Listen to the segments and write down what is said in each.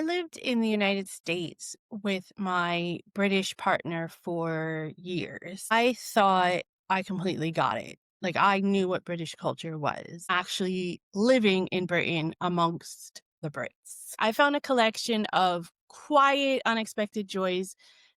lived in the United States with my British partner for years. I thought I completely got it. Like, I knew what British culture was, actually living in Britain amongst the Brits. I found a collection of quiet, unexpected joys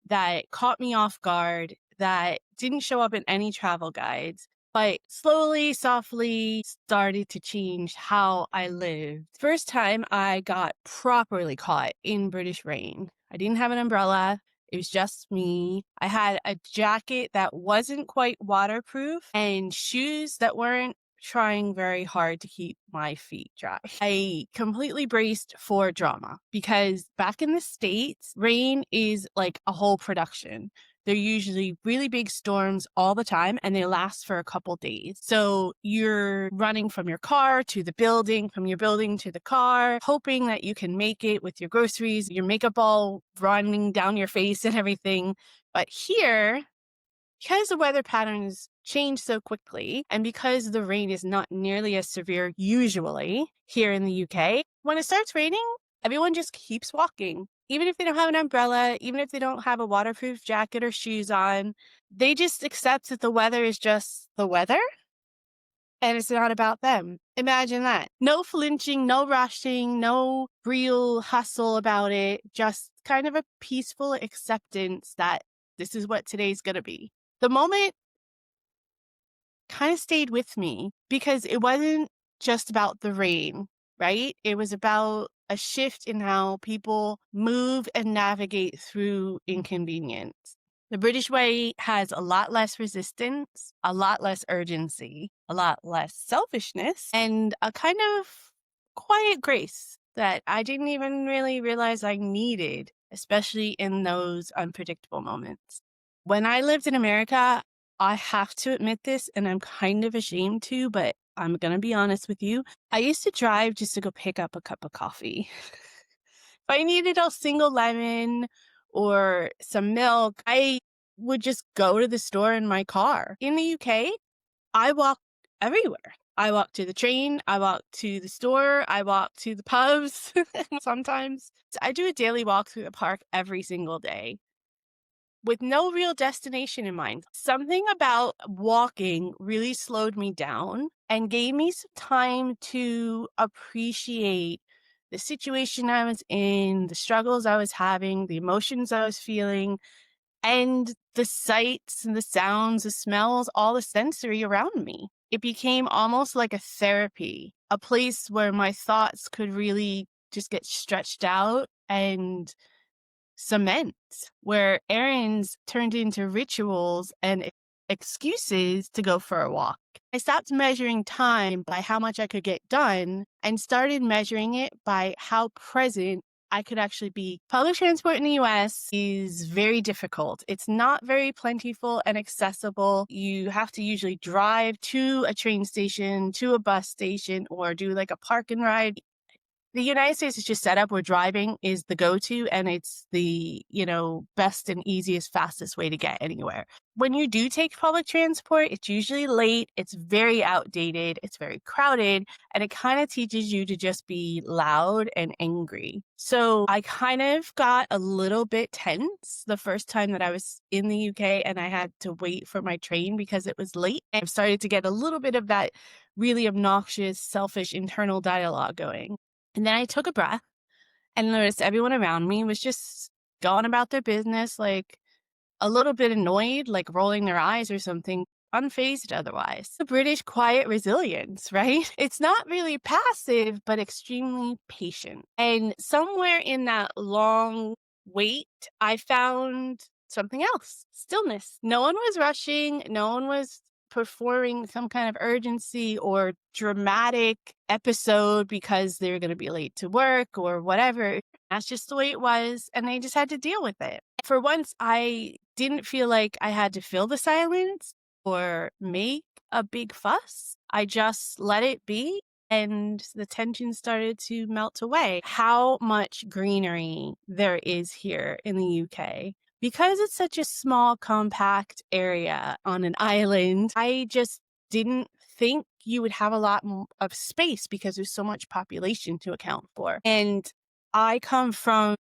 that caught me off guard, that didn't show up in any travel guides, but slowly, softly started to change how I lived. First time I got properly caught in British rain. I didn't have an umbrella. It was just me. I had a jacket that wasn't quite waterproof and shoes that weren't trying very hard to keep my feet dry. I completely braced for drama because back in the States, rain is like a whole production. They're usually really big storms all the time and they last for a couple days. So you're running from your car to the building, from your building to the car, hoping that you can make it with your groceries, your makeup all running down your face and everything. But here, because the weather patterns change so quickly and because the rain is not nearly as severe usually here in the UK, when it starts raining, everyone just keeps walking. Even if they don't have an umbrella, even if they don't have a waterproof jacket or shoes on, they just accept that the weather is just the weather and it's not about them. Imagine that. No flinching, no rushing, no real hustle about it. Just kind of a peaceful acceptance that this is what today's going to be. The moment kind of stayed with me because it wasn't just about the rain, right? It was about a shift in how people move and navigate through inconvenience. The British way has a lot less resistance, a lot less urgency, a lot less selfishness, and a kind of quiet grace that I didn't even really realize I needed, especially in those unpredictable moments. When I lived in America, I have to admit this, and I'm kind of ashamed to, but I'm going to be honest with you. I used to drive just to go pick up a cup of coffee. If I needed a single lemon or some milk, I would just go to the store in my car. In the UK, I walk everywhere. I walk to the train, I walk to the store, I walk to the pubs sometimes. I do a daily walk through the park every single day with no real destination in mind. Something about walking really slowed me down and gave me some time to appreciate the situation I was in, the struggles I was having, the emotions I was feeling, and the sights and the sounds, the smells, all the sensory around me. It became almost like a therapy, a place where my thoughts could really just get stretched out and cement, where errands turned into rituals and excuses to go for a walk. I stopped measuring time by how much I could get done and started measuring it by how present I could actually be. Public transport in the US is very difficult. It's not very plentiful and accessible. You have to usually drive to a train station, to a bus station, or do like a park and ride. The United States is just set up where driving is the go-to and it's the, best and easiest, fastest way to get anywhere. When you do take public transport, it's usually late, it's very outdated, it's very crowded, and it kind of teaches you to just be loud and angry. So I kind of got a little bit tense the first time that I was in the UK and I had to wait for my train because it was late. I started to get a little bit of that really obnoxious, selfish internal dialogue going. And then I took a breath and noticed everyone around me was just going about their business, like a little bit annoyed, like rolling their eyes or something, unfazed otherwise. The British quiet resilience, right? It's not really passive, but extremely patient. And somewhere in that long wait, I found something else, stillness. No one was rushing. No one was performing some kind of urgency or dramatic episode because they were going to be late to work or whatever. That's just the way it was. And they just had to deal with it. For once, I didn't feel like I had to fill the silence or make a big fuss. I just let it be. And the tension started to melt away. How much greenery there is here in the UK. Because it's such a small, compact area on an island, I just didn't think you would have a lot of space because there's so much population to account for. And I come from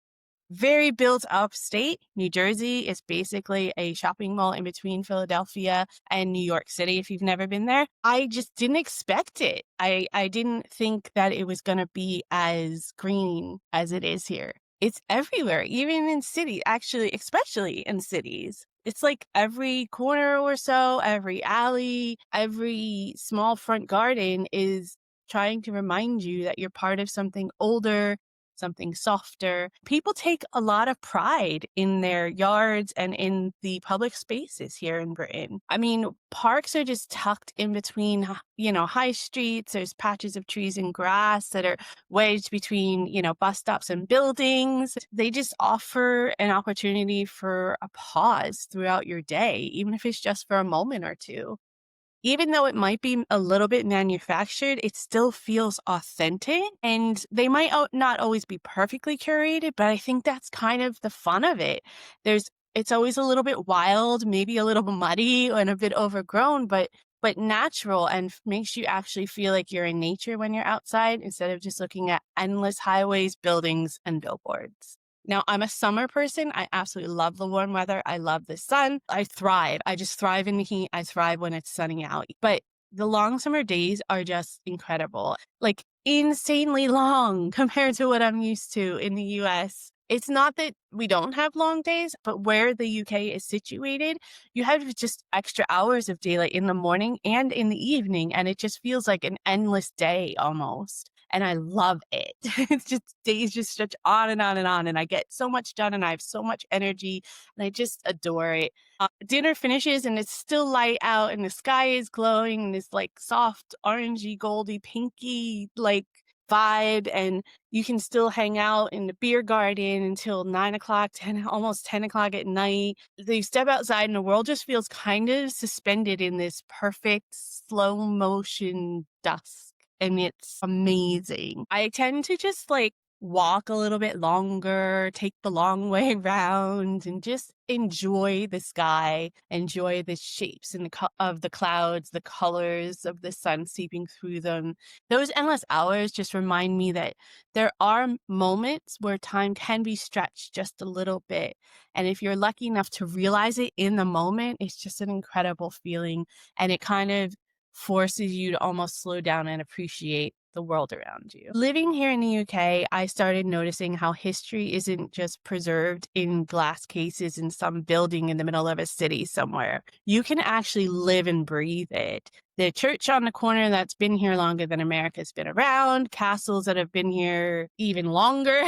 very built up state. New Jersey is basically a shopping mall in between Philadelphia and New York City, if you've never been there. I just didn't expect it. I didn't think that it was going to be as green as it is here. It's everywhere, even in cities, actually, especially in cities. It's like every corner or so, every alley, every small front garden is trying to remind you that you're part of something older, something softer. People take a lot of pride in their yards and in the public spaces here in Britain. I mean, parks are just tucked in between, high streets. There's patches of trees and grass that are wedged between, bus stops and buildings. They just offer an opportunity for a pause throughout your day, even if it's just for a moment or two. Even though it might be a little bit manufactured, it still feels authentic, and they might not always be perfectly curated, but I think that's kind of the fun of it. It's always a little bit wild, maybe a little muddy and a bit overgrown, but natural, and makes you actually feel like you're in nature when you're outside instead of just looking at endless highways, buildings, and billboards. Now, I'm a summer person. I absolutely love the warm weather. I love the sun. I thrive. I just thrive in the heat. I thrive when it's sunny out. But the long summer days are just incredible, like insanely long compared to what I'm used to in the US. It's not that we don't have long days, but where the UK is situated, you have just extra hours of daylight in the morning and in the evening, and it just feels like an endless day almost. And I love it. It's just days just stretch on and on and on, and I get so much done, and I have so much energy, and I just adore it. Dinner finishes, and it's still light out, and the sky is glowing, and this like soft orangey, goldy, pinky like vibe, and you can still hang out in the beer garden until 9 o'clock, 10, almost 10 o'clock at night. You step outside, and the world just feels kind of suspended in this perfect slow motion dusk, and it's amazing. I tend to just like walk a little bit longer, take the long way round, and just enjoy the sky, enjoy the shapes of the clouds, the colors of the sun seeping through them. Those endless hours just remind me that there are moments where time can be stretched just a little bit. And if you're lucky enough to realize it in the moment, it's just an incredible feeling. And it kind of forces you to almost slow down and appreciate the world around you. Living here in the UK, I started noticing how history isn't just preserved in glass cases in some building in the middle of a city somewhere. You can actually live and breathe it. The church on the corner that's been here longer than America's been around, castles that have been here even longer,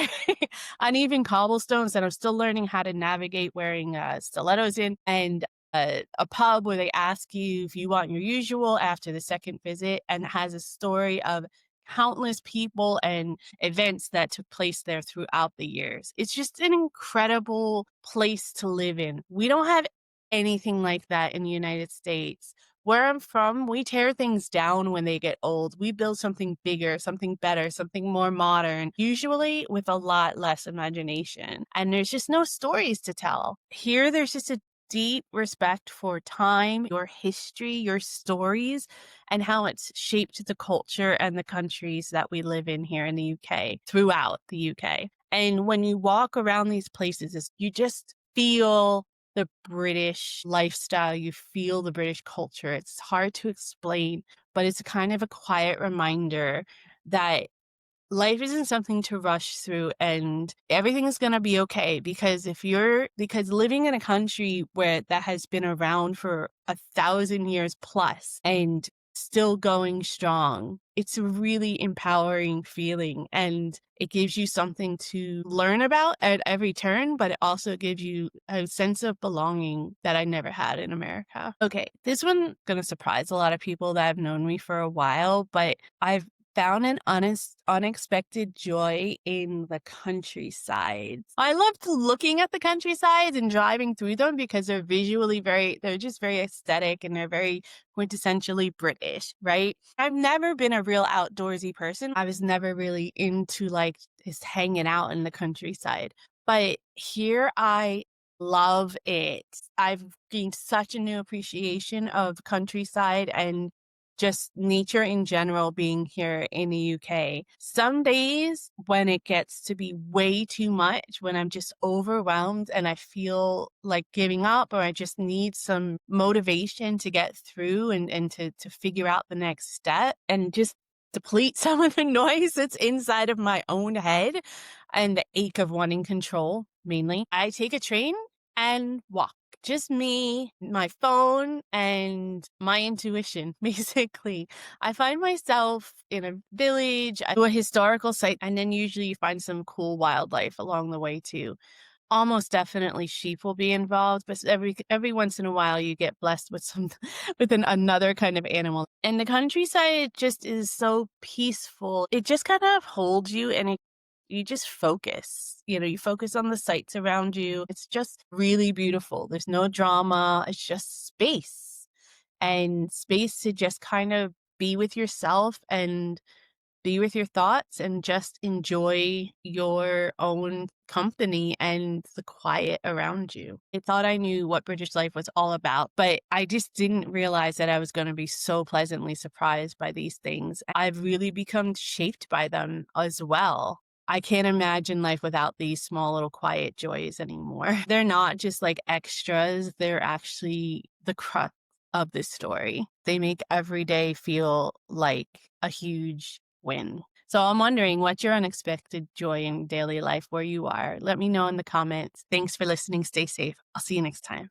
uneven cobblestones that I'm still learning how to navigate wearing stilettos in, and a pub where they ask you if you want your usual after the second visit, and has a story of countless people and events that took place there throughout the years. It's just an incredible place to live in. We don't have anything like that in the United States. Where I'm from, we tear things down when they get old. We build something bigger, something better, something more modern, usually with a lot less imagination. And there's just no stories to tell. Here, there's just a deep respect for time, your history, your stories, and how it's shaped the culture and the countries that we live in here in the UK, throughout the UK. And when you walk around these places, you just feel the British lifestyle, you feel the British culture. It's hard to explain, but it's kind of a quiet reminder that life isn't something to rush through, and everything is going to be okay, because living in a country where that has been around for 1,000 years plus and still going strong, it's a really empowering feeling, and it gives you something to learn about at every turn, but it also gives you a sense of belonging that I never had in America. Okay, this one's going to surprise a lot of people that have known me for a while, but I've found an unexpected joy in the countryside. I loved looking at the countrysides and driving through them because they're just very aesthetic, and they're very quintessentially British, right? I've never been a real outdoorsy person. I was never really into like just hanging out in the countryside. But here I love it. I've gained such a new appreciation of countryside and just nature in general being here in the UK. Some days when it gets to be way too much, when I'm just overwhelmed and I feel like giving up, or I just need some motivation to get through and to figure out the next step and just deplete some of the noise that's inside of my own head and the ache of wanting control, mainly, I take a train and walk. Just me, my phone, and my intuition, basically. I find myself in a village, I do a historical site, and then usually you find some cool wildlife along the way too. Almost definitely sheep will be involved, but every once in a while you get blessed with some with another kind of animal. And the countryside just is so peaceful. It just kind of holds you and you just focus. You know, you focus on the sights around you. It's just really beautiful. There's no drama. It's just space and space to just kind of be with yourself and be with your thoughts and just enjoy your own company and the quiet around you. I thought I knew what British life was all about, but I just didn't realize that I was going to be so pleasantly surprised by these things. I've really become shaped by them as well. I can't imagine life without these small little quiet joys anymore. They're not just like extras, they're actually the crux of this story. They make every day feel like a huge win. So I'm wondering, what's your unexpected joy in daily life where you are? Let me know in the comments. Thanks for listening. Stay safe. I'll see you next time.